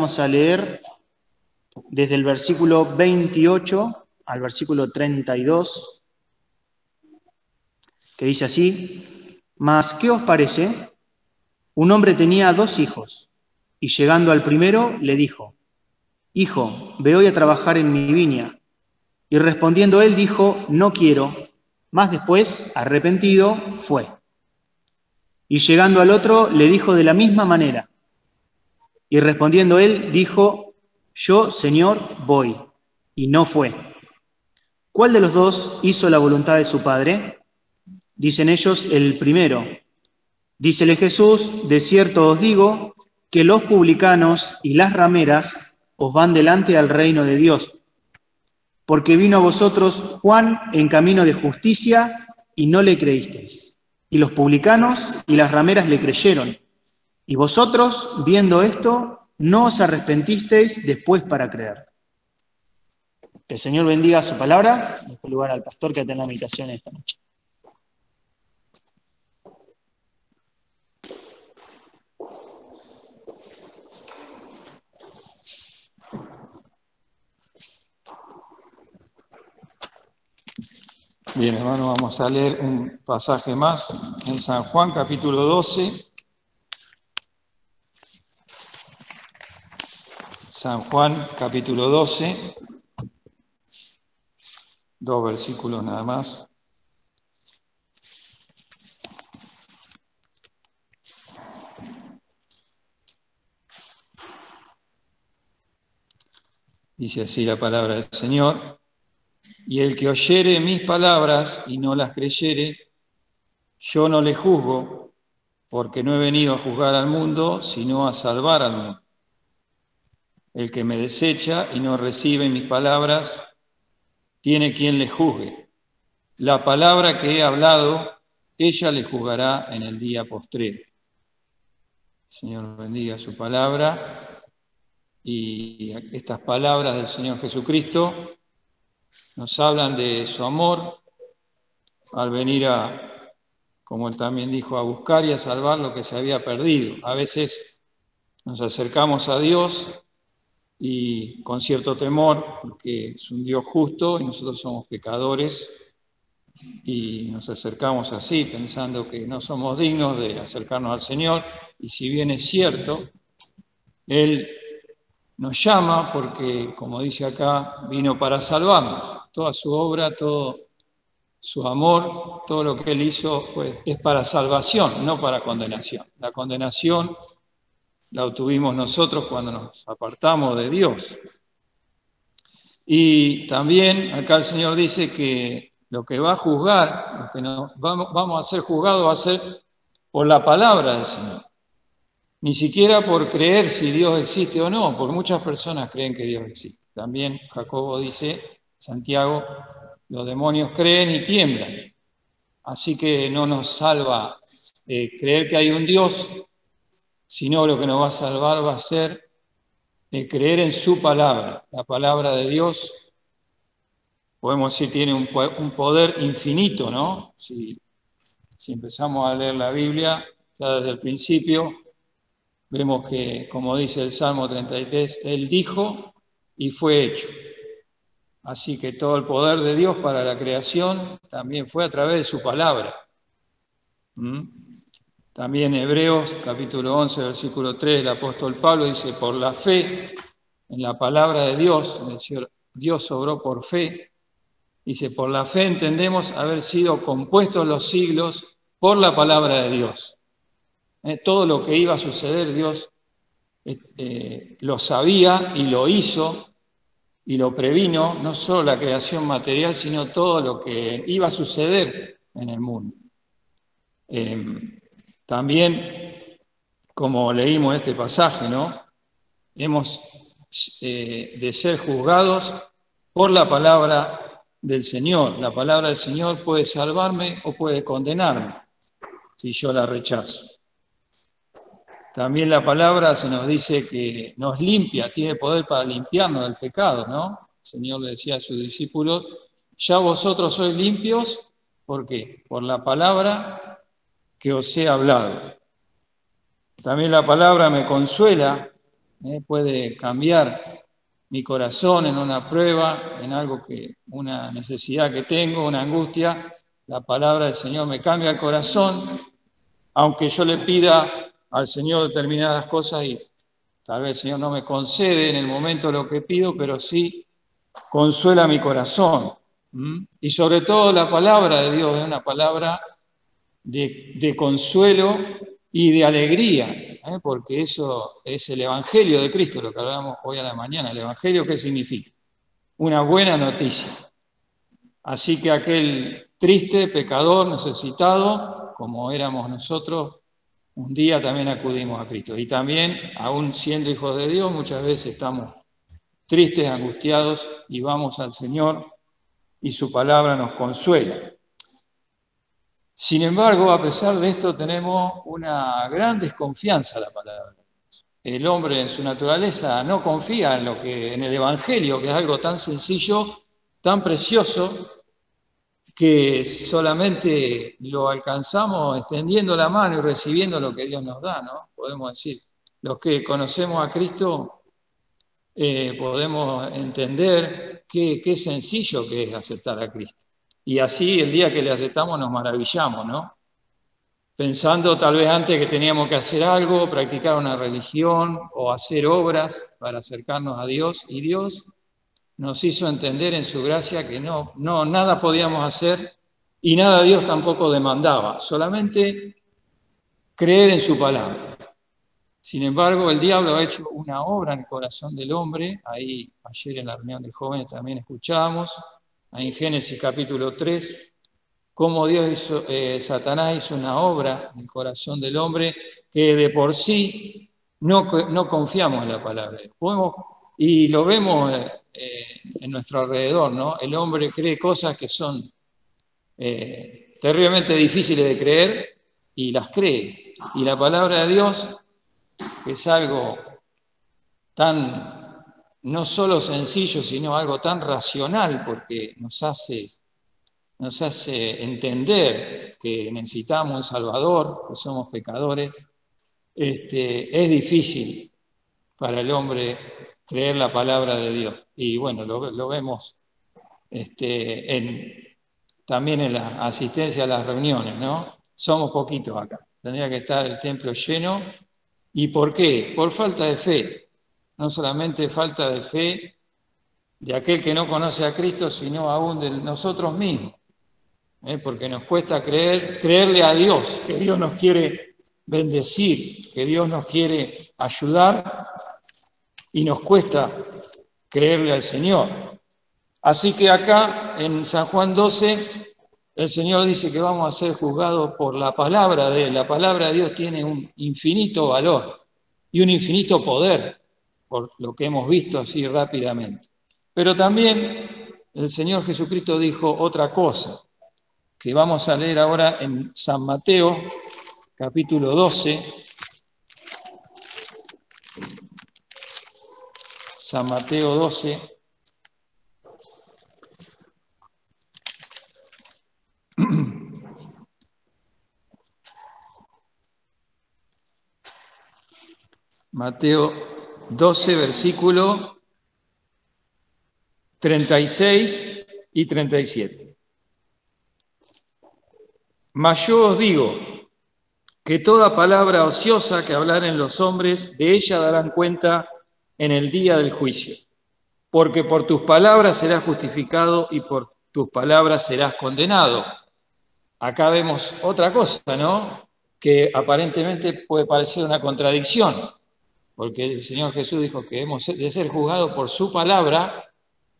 vamos a leer desde el versículo 28 al versículo 32, que dice así: Mas, ¿qué os parece? Un hombre tenía 2 hijos, y llegando al primero le dijo: Hijo, ve hoy a trabajar en mi viña. Y respondiendo él dijo: No quiero. Mas después, arrepentido, fue. Y llegando al otro le dijo de la misma manera. Y respondiendo él dijo: Yo, Señor, voy. Y no fue. ¿Cuál de los 2 hizo la voluntad de su padre? Dicen ellos: el primero. Dícele Jesús: de cierto os digo que los publicanos y las rameras os van delante al reino de Dios. Porque vino a vosotros Juan en camino de justicia y no le creísteis. Y los publicanos y las rameras le creyeron. Y vosotros, viendo esto, no os arrepentisteis después para creer. Que el Señor bendiga su palabra. Dejo lugar al pastor que tenga la meditación esta noche. Bien, hermano, vamos a leer un pasaje más en San Juan, capítulo 12. San Juan, capítulo 12. 2 versículos nada más. Dice así la palabra del Señor: Y el que oyere mis palabras y no las creyere, yo no le juzgo, porque no he venido a juzgar al mundo, sino a salvar al mundo. El que me desecha y no recibe mis palabras, tiene quien le juzgue. La palabra que he hablado, ella le juzgará en el día postrero. Señor, bendiga su palabra, y estas palabras del Señor Jesucristo nos hablan de su amor al venir a, como él también dijo, a buscar y a salvar lo que se había perdido. A veces nos acercamos a Dios y con cierto temor, porque es un Dios justo y nosotros somos pecadores, y nos acercamos así pensando que no somos dignos de acercarnos al Señor. Y si bien es cierto, Él nos llama porque, como dice acá, vino para salvarnos. Toda su obra, todo su amor, todo lo que Él hizo es para salvación, no para condenación. La condenación la obtuvimos nosotros cuando nos apartamos de Dios. Y también acá el Señor dice que lo que va a juzgar, lo que vamos a ser juzgados va a ser por la palabra del Señor. Ni siquiera por creer si Dios existe o no, porque muchas personas creen que Dios existe. También Jacobo dice, Santiago, los demonios creen y tiemblan. Así que no nos salva creer que hay un Dios, sino lo que nos va a salvar va a ser creer en su palabra. La palabra de Dios, podemos decir, tiene un poder infinito, ¿no? Si empezamos a leer la Biblia, ya desde el principio, vemos que, como dice el Salmo 33, Él dijo y fue hecho. Así que todo el poder de Dios para la creación también fue a través de su palabra. También Hebreos, capítulo 11, versículo 3, el apóstol Pablo dice, por la fe en la palabra de Dios, Dios obró por fe. Dice, por la fe entendemos haber sido compuestos los siglos por la palabra de Dios. Todo lo que iba a suceder, Dios lo sabía y lo hizo y lo previno, no solo la creación material, sino todo lo que iba a suceder en el mundo. También, como leímos este pasaje, ¿no? Hemos de ser juzgados por la palabra del Señor. La palabra del Señor puede salvarme o puede condenarme si yo la rechazo. También la palabra se nos dice que nos limpia, tiene poder para limpiarnos del pecado, ¿no? El Señor le decía a sus discípulos, ya vosotros sois limpios, ¿por qué? Por la palabra que os he hablado. También la palabra me consuela puede cambiar mi corazón en una prueba, en algo una necesidad que tengo, una angustia. La palabra del Señor me cambia el corazón, aunque yo le pida al Señor determinadas cosas y tal vez el Señor no me concede en el momento lo que pido, pero sí consuela mi corazón. Y sobre todo la palabra de Dios es una palabra de consuelo y de alegría, porque eso es el Evangelio de Cristo, lo que hablábamos hoy a la mañana. ¿El Evangelio qué significa? Una buena noticia. Así que aquel triste, pecador, necesitado, como éramos nosotros, un día también acudimos a Cristo. Y también, aún siendo hijos de Dios, muchas veces estamos tristes, angustiados, y vamos al Señor y su palabra nos consuela. Sin embargo, a pesar de esto, tenemos una gran desconfianza en la palabra de Dios. El hombre en su naturaleza no confía en el Evangelio, que es algo tan sencillo, tan precioso, que solamente lo alcanzamos extendiendo la mano y recibiendo lo que Dios nos da, ¿no? Podemos decir, los que conocemos a Cristo podemos entender qué sencillo que es aceptar a Cristo. Y así el día que le aceptamos nos maravillamos, ¿no? Pensando tal vez antes que teníamos que hacer algo, practicar una religión o hacer obras para acercarnos a Dios, y Dios nos hizo entender en su gracia que nada podíamos hacer y nada Dios tampoco demandaba, solamente creer en su palabra. Sin embargo, el diablo ha hecho una obra en el corazón del hombre. Ahí ayer en la reunión de jóvenes también escuchábamos, ahí en Génesis capítulo 3, cómo Satanás hizo una obra en el corazón del hombre que de por sí no confiamos en la palabra. Y lo vemos en nuestro alrededor, ¿no? El hombre cree cosas que son terriblemente difíciles de creer y las cree. Y la palabra de Dios, que es algo tan, no solo sencillo, sino algo tan racional, porque nos hace entender que necesitamos un Salvador, que somos pecadores, es difícil para el hombre creer la palabra de Dios. Y bueno, lo vemos también en la asistencia a las reuniones, ¿no? Somos poquitos acá. Tendría que estar el templo lleno. ¿Y por qué? Por falta de fe. No solamente falta de fe de aquel que no conoce a Cristo, sino aún de nosotros mismos. Porque nos cuesta creerle a Dios, que Dios nos quiere bendecir, que Dios nos quiere ayudar, y nos cuesta creerle al Señor. Así que acá en San Juan 12, el Señor dice que vamos a ser juzgados por la palabra de Él. La palabra de Dios tiene un infinito valor y un infinito poder, por lo que hemos visto así rápidamente. Pero también el Señor Jesucristo dijo otra cosa, que vamos a leer ahora en San Mateo, capítulo 12. San Mateo 12. Mateo 12, versículo 36 y 37. Mas yo os digo que toda palabra ociosa que hablaren los hombres, de ella darán cuenta en el día del juicio. Porque por tus palabras serás justificado y por tus palabras serás condenado. Acá vemos otra cosa, ¿no? Que aparentemente puede parecer una contradicción, porque el Señor Jesús dijo que hemos de ser juzgados por su palabra.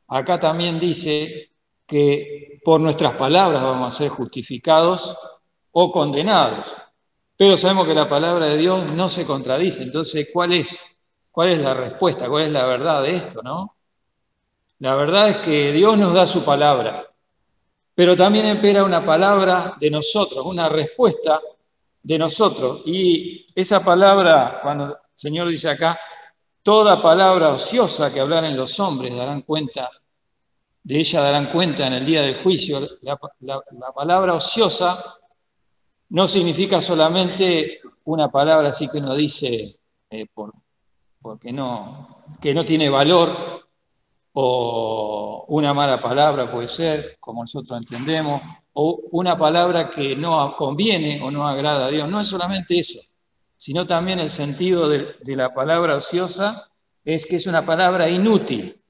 Acá también dice que por nuestras palabras vamos a ser justificados o condenados. Pero sabemos que la palabra de Dios no se contradice. Entonces, ¿cuál es la respuesta? ¿Cuál es la verdad de esto, no? La verdad es que Dios nos da su palabra, pero también espera una palabra de nosotros, una respuesta de nosotros. Y esa palabra, cuando el Señor dice acá, toda palabra ociosa que hablaren los hombres de ella darán cuenta en el día del juicio. La palabra ociosa no significa solamente una palabra así que uno dice porque que no tiene valor, o una mala palabra puede ser, como nosotros entendemos, o una palabra que no conviene o no agrada a Dios. No es solamente eso, sino también el sentido de la palabra ociosa es que es una palabra inútil.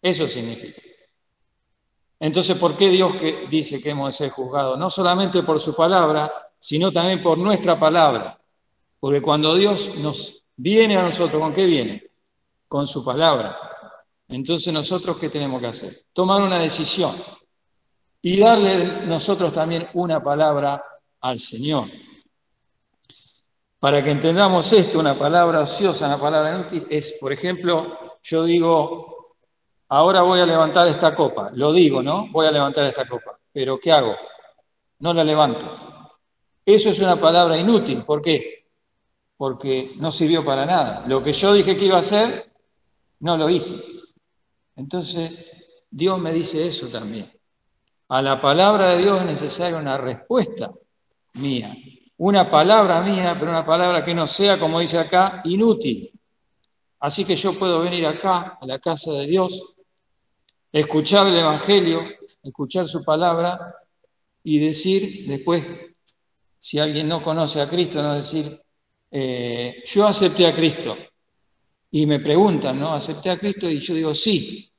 Eso significa. Entonces, ¿por qué Dios dice que hemos de ser juzgados? No solamente por su palabra, sino también por nuestra palabra. Porque cuando Dios nos viene a nosotros, ¿con qué viene? Con su palabra. Entonces, ¿nosotros qué tenemos que hacer? Tomar una decisión y darle nosotros también una palabra al Señor. Para que entendamos esto, una palabra ociosa, una palabra inútil, es, por ejemplo, yo digo, ahora voy a levantar esta copa. Lo digo, ¿no? Voy a levantar esta copa. Pero ¿qué hago? No la levanto. Eso es una palabra inútil. ¿Por qué? Porque no sirvió para nada. Lo que yo dije que iba a hacer, no lo hice. Entonces, Dios me dice eso también. A la palabra de Dios es necesaria una respuesta mía. Una palabra mía, pero una palabra que no sea, como dice acá, inútil. Así que yo puedo venir acá, a la casa de Dios, escuchar el Evangelio, escuchar su palabra y decir después, si alguien no conoce a Cristo, no decir, yo acepté a Cristo. Y me preguntan, ¿no? ¿Acepté a Cristo? Y yo digo, sí.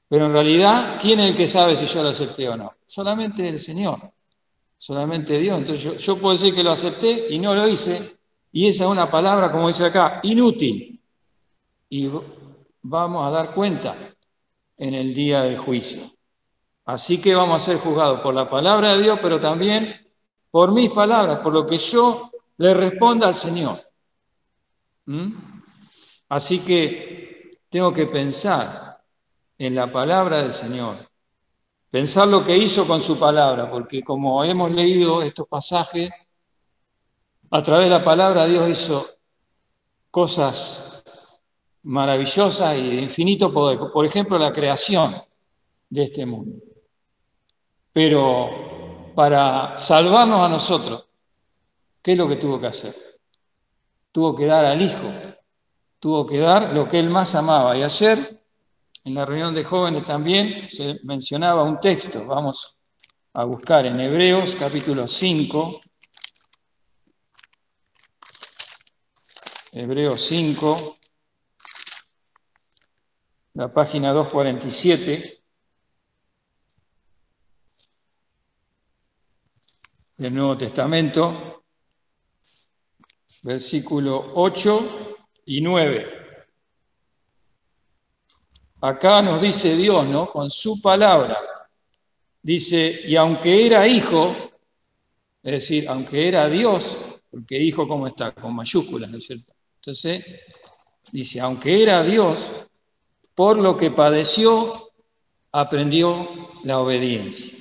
Pero en realidad, ¿quién es el que sabe si yo lo acepté o no? Solamente el Señor, solamente Dios. Entonces yo puedo decir que lo acepté y no lo hice. Y esa es una palabra, como dice acá, inútil. Y vamos a dar cuenta en el día del juicio. Así que vamos a ser juzgados por la palabra de Dios, pero también por mis palabras, por lo que yo le responda al Señor. Así que tengo que pensar en la palabra del Señor, pensar lo que hizo con su palabra, porque como hemos leído estos pasajes, a través de la palabra Dios hizo cosas maravillosas y de infinito poder. Por ejemplo, la creación de este mundo. Pero para salvarnos a nosotros, ¿qué es lo que tuvo que hacer? Tuvo que dar al Hijo, tuvo que dar lo que Él más amaba. Y ayer, en la reunión de jóvenes también, se mencionaba un texto. Vamos a buscar en Hebreos, capítulo 5. Hebreos 5, la página 247. Del Nuevo Testamento, versículo 8 y 9. Acá nos dice Dios, ¿no? Con su palabra. Dice, y aunque era hijo, es decir, aunque era Dios, porque hijo como está, con mayúsculas, ¿no es cierto? Entonces, dice, aunque era Dios, por lo que padeció, aprendió la obediencia.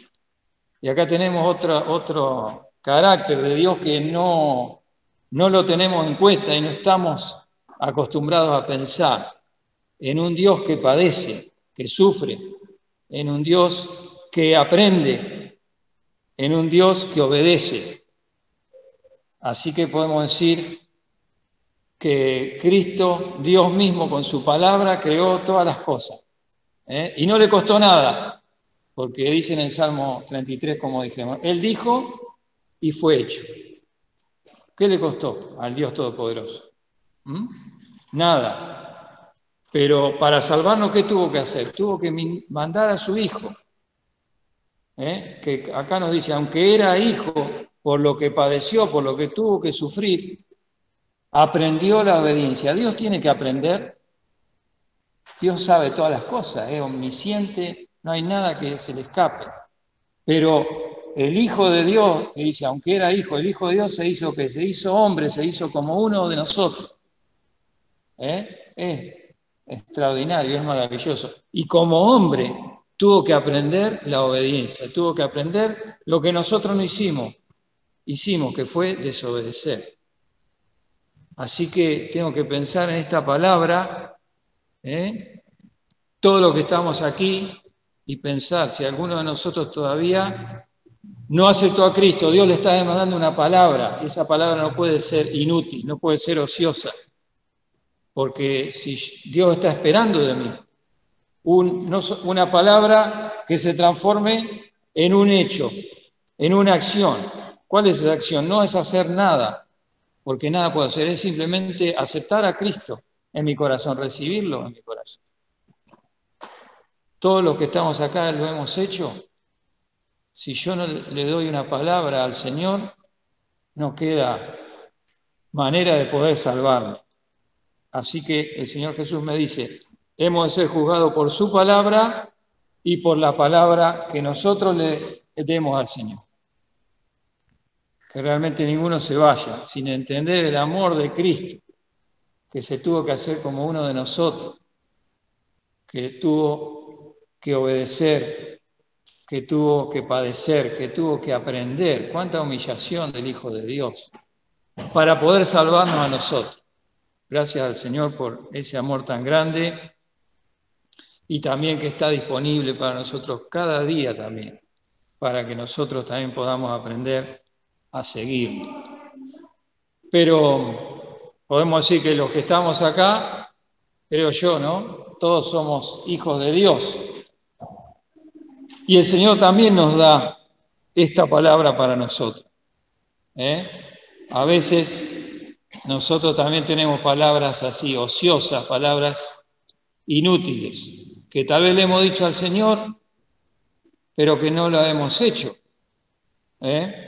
Y acá tenemos otro carácter de Dios que no lo tenemos en cuenta y no estamos acostumbrados a pensar en un Dios que padece, que sufre, en un Dios que aprende, en un Dios que obedece. Así que podemos decir que Cristo, Dios mismo, con su palabra, creó todas las cosas. Y no le costó nada. Porque dice en el Salmo 33, como dijimos, Él dijo y fue hecho. ¿Qué le costó al Dios Todopoderoso? Nada. Pero para salvarnos, ¿qué tuvo que hacer? Tuvo que mandar a su Hijo. Que acá nos dice, aunque era hijo, por lo que padeció, por lo que tuvo que sufrir, aprendió la obediencia. Dios tiene que aprender. Dios sabe todas las cosas, es omnisciente. No hay nada que se le escape. Pero el Hijo de Dios, que dice, aunque era hijo, el Hijo de Dios se hizo ¿qué? Se hizo hombre, se hizo como uno de nosotros. Es extraordinario, es maravilloso. Y como hombre tuvo que aprender la obediencia, tuvo que aprender lo que nosotros no hicimos, que fue desobedecer. Así que tengo que pensar en esta palabra, todo lo que estamos aquí, y pensar, si alguno de nosotros todavía no aceptó a Cristo, Dios le está demandando una palabra, y esa palabra no puede ser inútil, no puede ser ociosa. porque si Dios está esperando de mí una palabra que se transforme en un hecho, en una acción. ¿Cuál es esa acción? No es hacer nada, porque nada puedo hacer, es simplemente aceptar a Cristo en mi corazón, recibirlo en mi corazón. Todos los que estamos acá lo hemos hecho. Si yo no le doy una palabra al Señor, no queda manera de poder salvarme. Así que el Señor Jesús me dice, hemos de ser juzgados por su palabra y por la palabra que nosotros le demos al Señor. Que realmente ninguno se vaya sin entender el amor de Cristo, que se tuvo que hacer como uno de nosotros, que tuvo que obedecer, que tuvo que padecer, que tuvo que aprender. Cuánta humillación del Hijo de Dios para poder salvarnos a nosotros. Gracias al Señor por ese amor tan grande y también que está disponible para nosotros cada día también, para que nosotros también podamos aprender a seguir. Pero podemos decir que los que estamos acá, creo yo, ¿no? Todos somos hijos de Dios. Y el Señor también nos da esta palabra para nosotros. A veces nosotros también tenemos palabras así, ociosas, palabras inútiles, que tal vez le hemos dicho al Señor, pero que no lo hemos hecho. El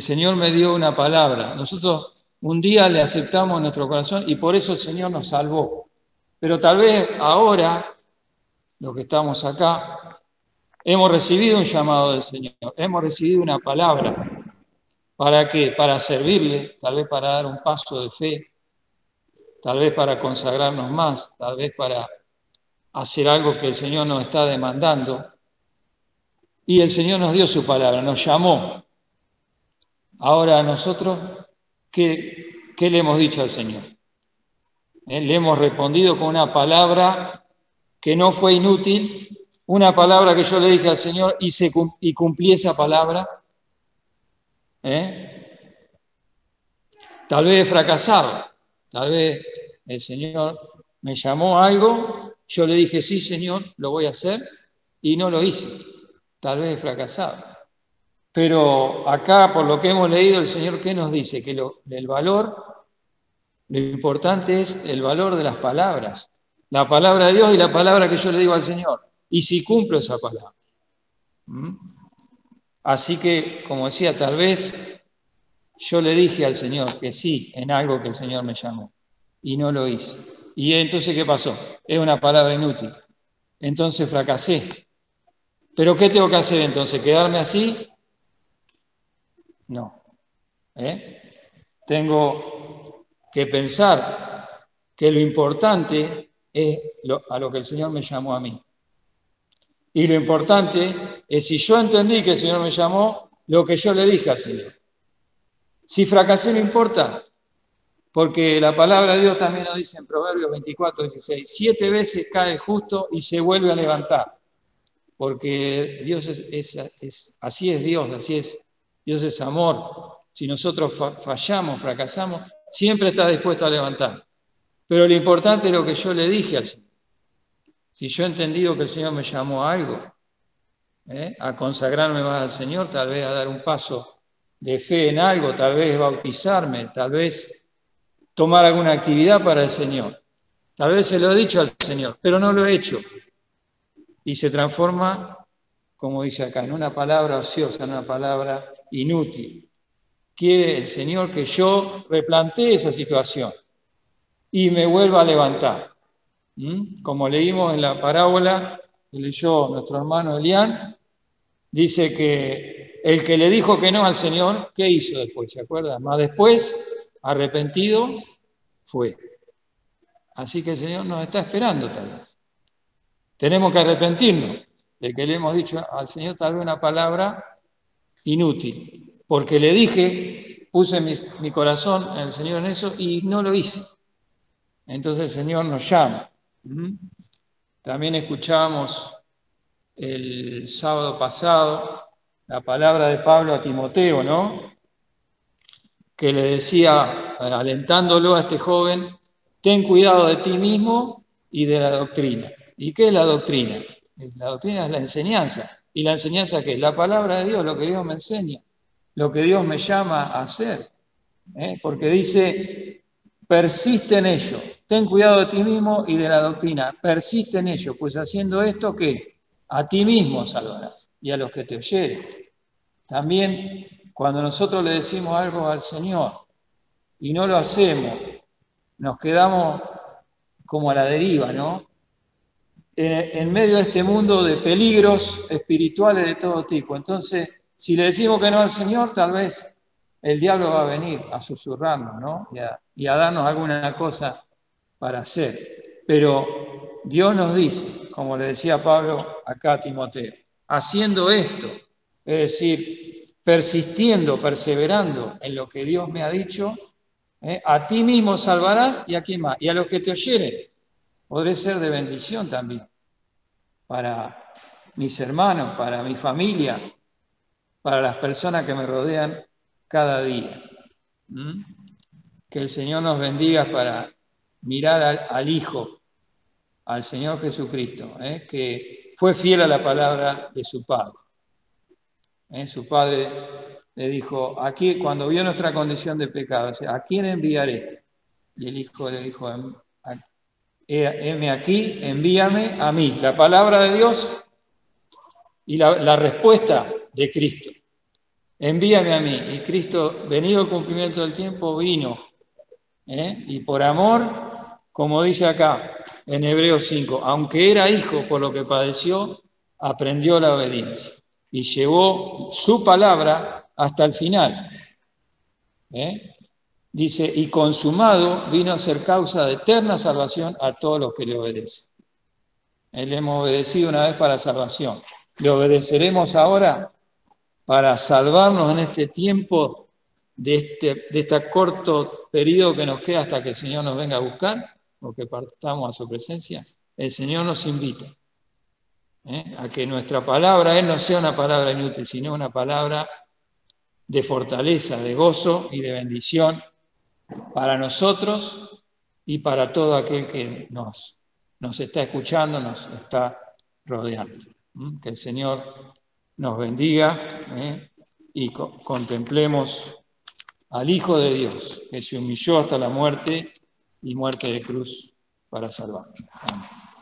Señor me dio una palabra. Nosotros un día le aceptamos en nuestro corazón y por eso el Señor nos salvó. Pero tal vez ahora, los que estamos acá, hemos recibido un llamado del Señor, hemos recibido una palabra. ¿Para qué? Para servirle, tal vez para dar un paso de fe, tal vez para consagrarnos más, tal vez para hacer algo que el Señor nos está demandando. Y el Señor nos dio su palabra, nos llamó. Ahora nosotros, ¿qué le hemos dicho al Señor? Le hemos respondido con una palabra que no fue inútil, una palabra que yo le dije al Señor y cumplí esa palabra. Tal vez he fracasado, tal vez el Señor me llamó a algo, yo le dije, sí, Señor, lo voy a hacer, y no lo hice. Tal vez he fracasado. Pero acá, por lo que hemos leído, el Señor, ¿qué nos dice? Que el valor, lo importante es el valor de las palabras. La palabra de Dios y la palabra que yo le digo al Señor. Y si cumplo esa palabra. Así que, como decía, tal vez yo le dije al Señor que sí en algo que el Señor me llamó. Y no lo hice. Y entonces, ¿qué pasó? Es una palabra inútil. Entonces fracasé. ¿Pero qué tengo que hacer entonces? ¿Quedarme así? No. Tengo que pensar que lo importante es a lo que el Señor me llamó a mí. Y lo importante es, si yo entendí que el Señor me llamó, lo que yo le dije al Señor. Si fracasé no importa, porque la palabra de Dios también nos dice en Proverbios 24:16, 7 veces cae el justo y se vuelve a levantar. Porque Dios así es Dios, así es. Dios es amor. Si nosotros fallamos, fracasamos, siempre está dispuesto a levantar. Pero lo importante es lo que yo le dije al Señor. Si yo he entendido que el Señor me llamó a algo, a consagrarme más al Señor, tal vez a dar un paso de fe en algo, tal vez bautizarme, tal vez tomar alguna actividad para el Señor. Tal vez se lo he dicho al Señor, pero no lo he hecho. Y se transforma, como dice acá, en una palabra ociosa, en una palabra inútil. Quiere el Señor que yo replantee esa situación y me vuelva a levantar. Como leímos en la parábola que leyó nuestro hermano Elián, dice que el que le dijo que no al Señor, ¿qué hizo después? ¿Se acuerdan? Más después, arrepentido, fue. Así que el Señor nos está esperando tal vez. Tenemos que arrepentirnos de que le hemos dicho al Señor tal vez una palabra inútil, porque le dije, puse mi corazón en el Señor en eso y no lo hice. Entonces el Señor nos llama. También escuchábamos el sábado pasado la palabra de Pablo a Timoteo, ¿no? Que le decía, alentándolo a este joven, ten cuidado de ti mismo y de la doctrina. ¿Y qué es la doctrina? La doctrina es la enseñanza. ¿Y la enseñanza qué es? La palabra de Dios, lo que Dios me enseña, lo que Dios me llama a hacer. Porque dice, persiste en ello, ten cuidado de ti mismo y de la doctrina, persiste en ello, pues haciendo esto, ¿qué? A ti mismo salvarás y a los que te oyeren. También cuando nosotros le decimos algo al Señor y no lo hacemos, nos quedamos como a la deriva, ¿no? En medio de este mundo de peligros espirituales de todo tipo. Entonces, si le decimos que no al Señor, tal vez el diablo va a venir a susurrarnos, ¿no? Y a darnos alguna cosa para hacer. Pero Dios nos dice, como le decía Pablo acá a Timoteo, haciendo esto, es decir, persistiendo, perseverando en lo que Dios me ha dicho, a ti mismo salvarás y a quién más. Y a los que te oyeren, podré ser de bendición también para mis hermanos, para mi familia, para las personas que me rodean cada día. Que el Señor nos bendiga para mirar al Hijo, al Señor Jesucristo, que fue fiel a la palabra de su Padre. Su Padre le dijo, aquí, cuando vio nuestra condición de pecado, ¿a quién enviaré? Y el Hijo le dijo, heme aquí, envíame a mí. La palabra de Dios y la respuesta de Cristo. Envíame a mí. Y Cristo, venido el cumplimiento del tiempo, vino. Y por amor, como dice acá en Hebreos 5, aunque era hijo por lo que padeció, aprendió la obediencia y llevó su palabra hasta el final. Dice, y consumado vino a ser causa de eterna salvación a todos los que le obedecen. Le hemos obedecido una vez para salvación. Le obedeceremos ahora para salvarnos en este tiempo de este corto periodo que nos queda hasta que el Señor nos venga a buscar o que partamos a su presencia. El Señor nos invita a que nuestra palabra, no sea una palabra inútil, sino una palabra de fortaleza, de gozo y de bendición para nosotros y para todo aquel que nos está escuchando, nos está rodeando. Que el Señor nos bendiga y contemplemos al Hijo de Dios, que se humilló hasta la muerte y muerte de cruz para salvarnos. Amén.